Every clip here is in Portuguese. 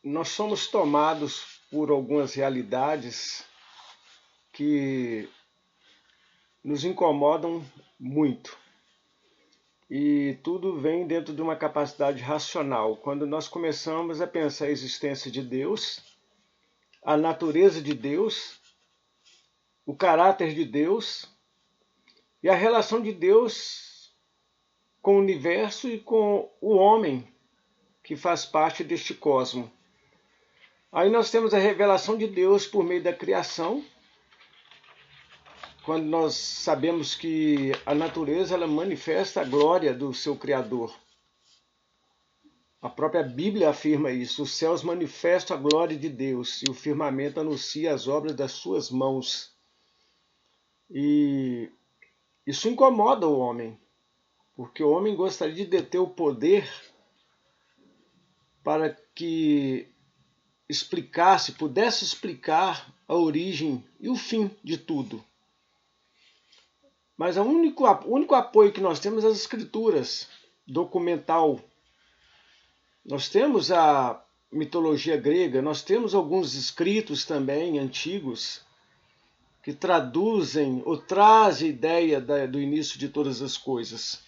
nós somos tomados por algumas realidades que nos incomodam muito. E tudo vem dentro de uma capacidade racional. Quando nós começamos a pensar a existência de Deus, a natureza de Deus, o caráter de Deus e a relação de Deus com o universo e com o homem que faz parte deste cosmo. Aí nós temos a revelação de Deus por meio da criação, quando nós sabemos que a natureza ela manifesta a glória do seu Criador. A própria Bíblia afirma isso. Os céus manifestam a glória de Deus e o firmamento anuncia as obras das suas mãos. E isso incomoda o homem, porque o homem gostaria de deter o poder para que pudesse explicar a origem e o fim de tudo. Mas o único apoio que nós temos é as escrituras, documental. Nós temos a mitologia grega, nós temos alguns escritos também antigos que traduzem ou trazem a ideia do início de todas as coisas.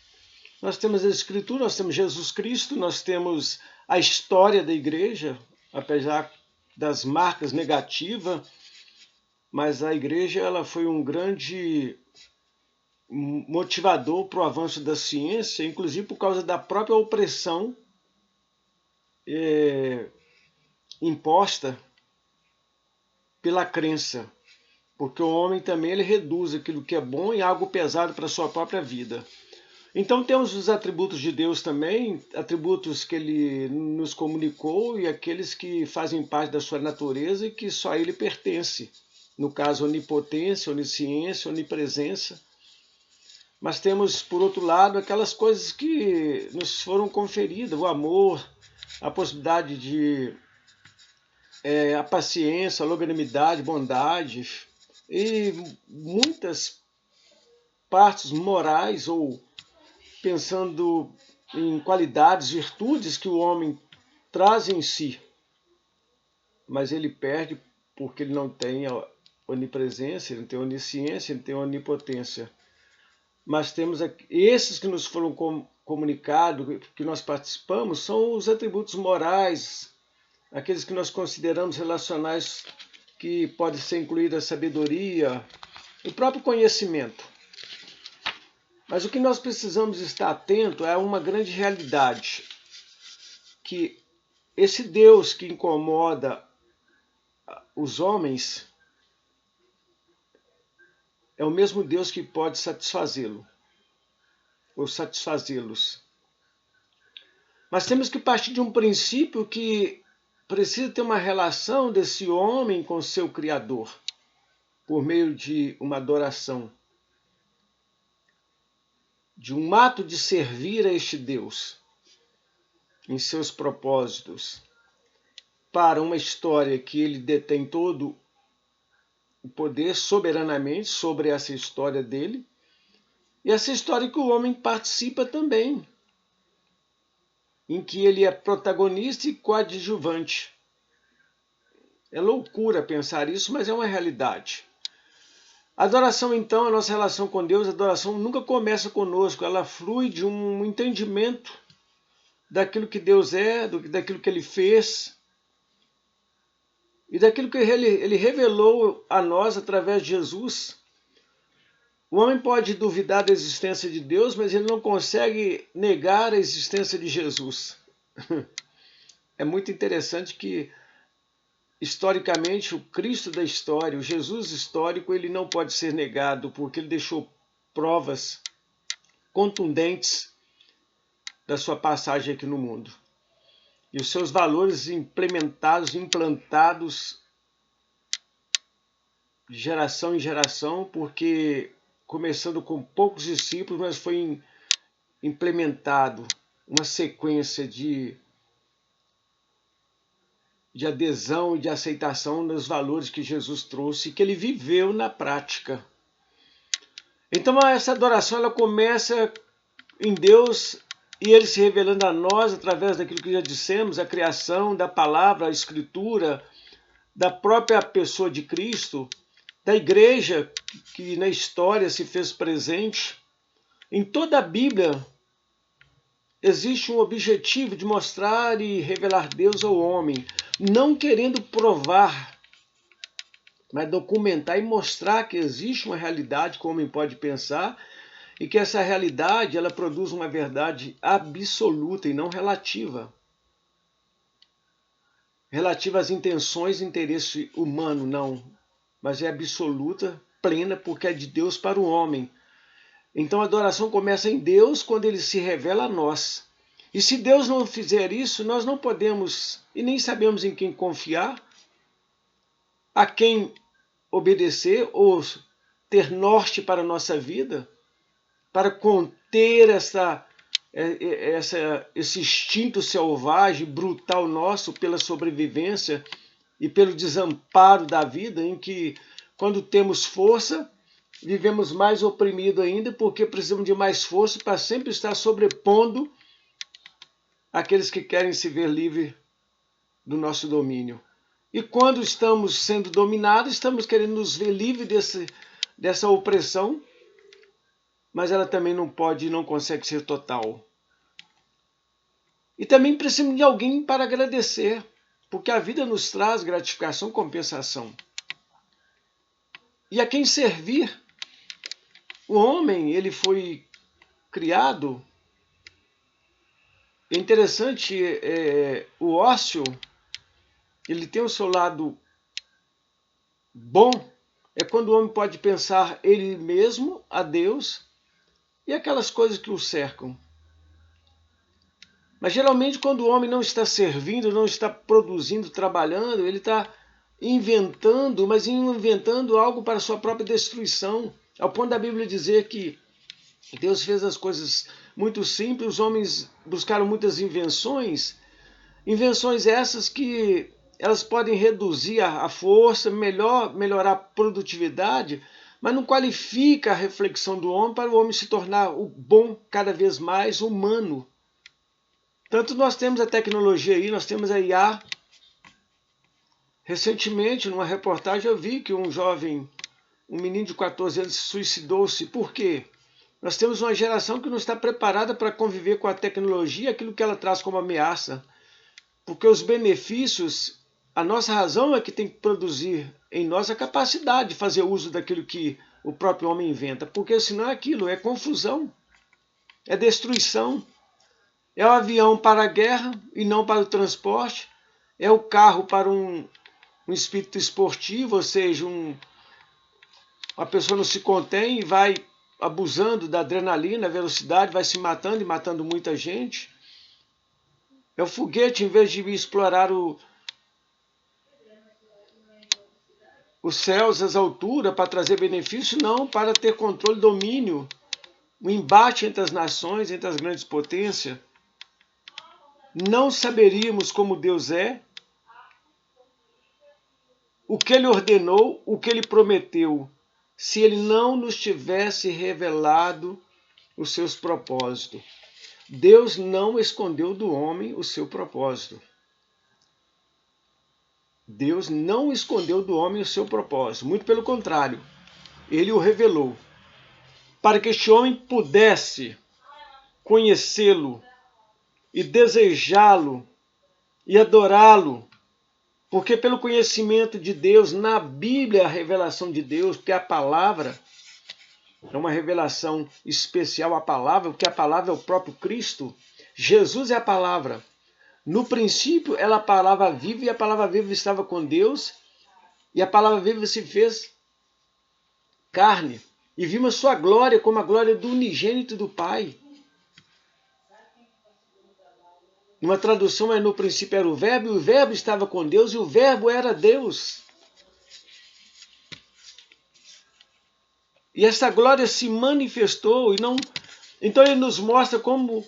Nós temos a escritura, nós temos Jesus Cristo, nós temos a história da igreja, apesar das marcas negativas, mas a igreja ela foi um grande motivador para o avanço da ciência, inclusive por causa da própria opressão imposta pela crença, porque o homem também ele reduz aquilo que é bom em algo pesado para a sua própria vida. Então temos os atributos de Deus também, atributos que ele nos comunicou e aqueles que fazem parte da sua natureza e que só a ele pertence. No caso, onipotência, onisciência, onipresença. Mas temos, por outro lado, aquelas coisas que nos foram conferidas, o amor, a possibilidade de a paciência, a longanimidade, bondade e muitas partes morais ou pensando em qualidades, virtudes que o homem traz em si, mas ele perde porque ele não tem a onipresença, ele não tem a onisciência, ele não tem a onipotência. Mas temos esses que nos foram comunicados, que nós participamos, são os atributos morais, aqueles que nós consideramos relacionais, que pode ser incluída a sabedoria, o próprio conhecimento. Mas o que nós precisamos estar atento é uma grande realidade, que esse Deus que incomoda os homens é o mesmo Deus que pode satisfazê-lo, ou satisfazê-los. Mas temos que partir de um princípio que precisa ter uma relação desse homem com seu Criador, por meio de uma adoração, de um ato de servir a este Deus em seus propósitos, para uma história que ele detém todo o poder soberanamente sobre essa história dele, e essa história que o homem participa também, em que ele é protagonista e coadjuvante. É loucura pensar isso, mas é uma realidade. A adoração, então, a nossa relação com Deus, a adoração nunca começa conosco, ela flui de um entendimento daquilo que Deus é, daquilo que Ele fez e daquilo que Ele revelou a nós através de Jesus. O homem pode duvidar da existência de Deus, mas ele não consegue negar a existência de Jesus. É muito interessante que, historicamente, o Cristo da história, o Jesus histórico, ele não pode ser negado, porque ele deixou provas contundentes da sua passagem aqui no mundo. E os seus valores implantados de geração em geração, porque começando com poucos discípulos, mas foi implementado uma sequência de adesão e de aceitação dos valores que Jesus trouxe e que ele viveu na prática. Então essa adoração ela começa em Deus e ele se revelando a nós através daquilo que já dissemos, a criação, da palavra, a escritura, da própria pessoa de Cristo, da igreja que na história se fez presente. Em toda a Bíblia existe um objetivo de mostrar e revelar Deus ao homem, não querendo provar, mas documentar e mostrar que existe uma realidade que o homem pode pensar e que essa realidade ela produz uma verdade absoluta e não relativa. Relativa às intenções e interesse humano, não, mas é absoluta, plena, porque é de Deus para o homem. Então a adoração começa em Deus quando ele se revela a nós. E se Deus não fizer isso, nós não podemos e nem sabemos em quem confiar, a quem obedecer ou ter norte para a nossa vida, para conter esse instinto selvagem, brutal nosso pela sobrevivência e pelo desamparo da vida, em que quando temos força, vivemos mais oprimido ainda, porque precisamos de mais força para sempre estar sobrepondo aqueles que querem se ver livre do nosso domínio. E quando estamos sendo dominados, estamos querendo nos ver livre dessa opressão, mas ela também não pode e não consegue ser total. E também precisamos de alguém para agradecer, porque a vida nos traz gratificação, compensação. E a quem servir. O homem, ele foi criado. É interessante, o ócio, ele tem o seu lado bom, é quando o homem pode pensar ele mesmo, a Deus e aquelas coisas que o cercam. Mas geralmente quando o homem não está servindo, não está produzindo, trabalhando, ele está inventando, mas inventando algo para a sua própria destruição. Ao ponto da Bíblia dizer que Deus fez as coisas muito simples, os homens buscaram muitas invenções essas que elas podem reduzir a força, melhorar a produtividade, mas não qualifica a reflexão do homem para o homem se tornar o bom cada vez mais humano. Tanto nós temos a tecnologia aí, nós temos a IA. Recentemente, numa reportagem, eu vi que um menino de 14 anos, suicidou-se. Por quê? Nós temos uma geração que não está preparada para conviver com a tecnologia, aquilo que ela traz como ameaça. Porque os benefícios, a nossa razão é que tem que produzir em nós a capacidade de fazer uso daquilo que o próprio homem inventa. Porque senão é aquilo, é confusão, é destruição. É o avião para a guerra e não para o transporte. É o carro para um espírito esportivo, ou seja, a pessoa não se contém e vai abusando da adrenalina, velocidade, vai se matando e matando muita gente. É o foguete, em vez de explorar os céus, as alturas, para trazer benefício, não, para ter controle, domínio, o embate entre as nações, entre as grandes potências. Não saberíamos como Deus é, o que Ele ordenou, o que Ele prometeu, se Ele não nos tivesse revelado os seus propósitos. Deus não escondeu do homem o seu propósito. Deus não escondeu do homem o seu propósito. Muito pelo contrário, Ele o revelou. Para que este homem pudesse conhecê-lo e desejá-lo e adorá-lo. Porque pelo conhecimento de Deus, na Bíblia, a revelação de Deus, porque a palavra é uma revelação especial, a palavra, porque a palavra é o próprio Cristo. Jesus é a palavra. No princípio, ela é a palavra viva, e a palavra viva estava com Deus, e a palavra viva se fez carne. E vimos sua glória como a glória do unigênito do Pai. Uma tradução é: no princípio era o verbo, e o verbo estava com Deus, e o verbo era Deus. E essa glória se manifestou, e não. Então ele nos mostra como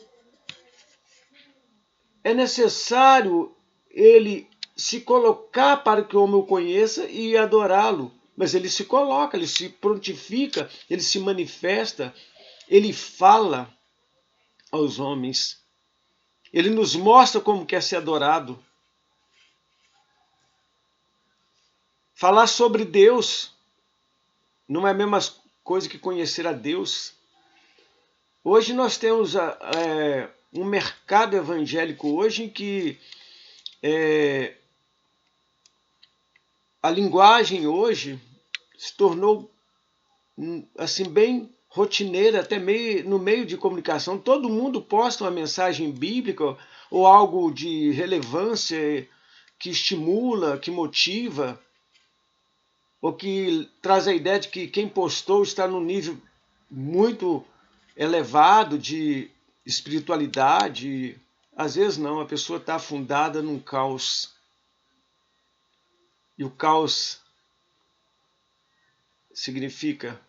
é necessário ele se colocar para que o homem o conheça e adorá-lo. Mas ele se coloca, ele se prontifica, ele se manifesta, ele fala aos homens. Ele nos mostra como quer ser adorado. Falar sobre Deus não é a mesma coisa que conhecer a Deus. Hoje nós temos um mercado evangélico hoje em que a linguagem hoje se tornou assim bem rotineira, até no meio de comunicação. Todo mundo posta uma mensagem bíblica ou algo de relevância que estimula, que motiva, ou que traz a ideia de que quem postou está num nível muito elevado de espiritualidade. Às vezes não, a pessoa está afundada num caos. E o caos significa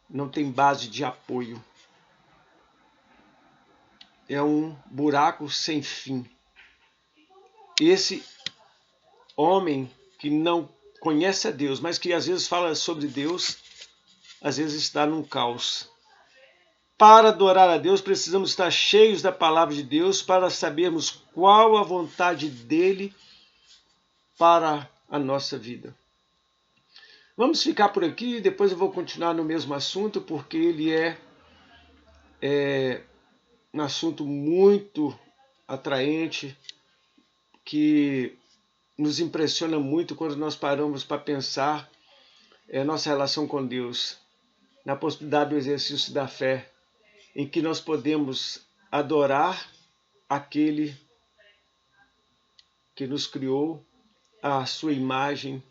não tem base de apoio. É um buraco sem fim. Esse homem que não conhece a Deus, mas que às vezes fala sobre Deus, às vezes está num caos. Para adorar a Deus, precisamos estar cheios da palavra de Deus para sabermos qual a vontade dele para a nossa vida. Vamos ficar por aqui, depois eu vou continuar no mesmo assunto, porque ele é um assunto muito atraente, que nos impressiona muito quando nós paramos para pensar nossa relação com Deus, na possibilidade do exercício da fé, em que nós podemos adorar aquele que nos criou à sua imagem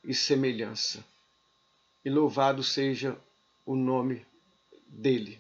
e semelhança. E louvado seja o nome dele.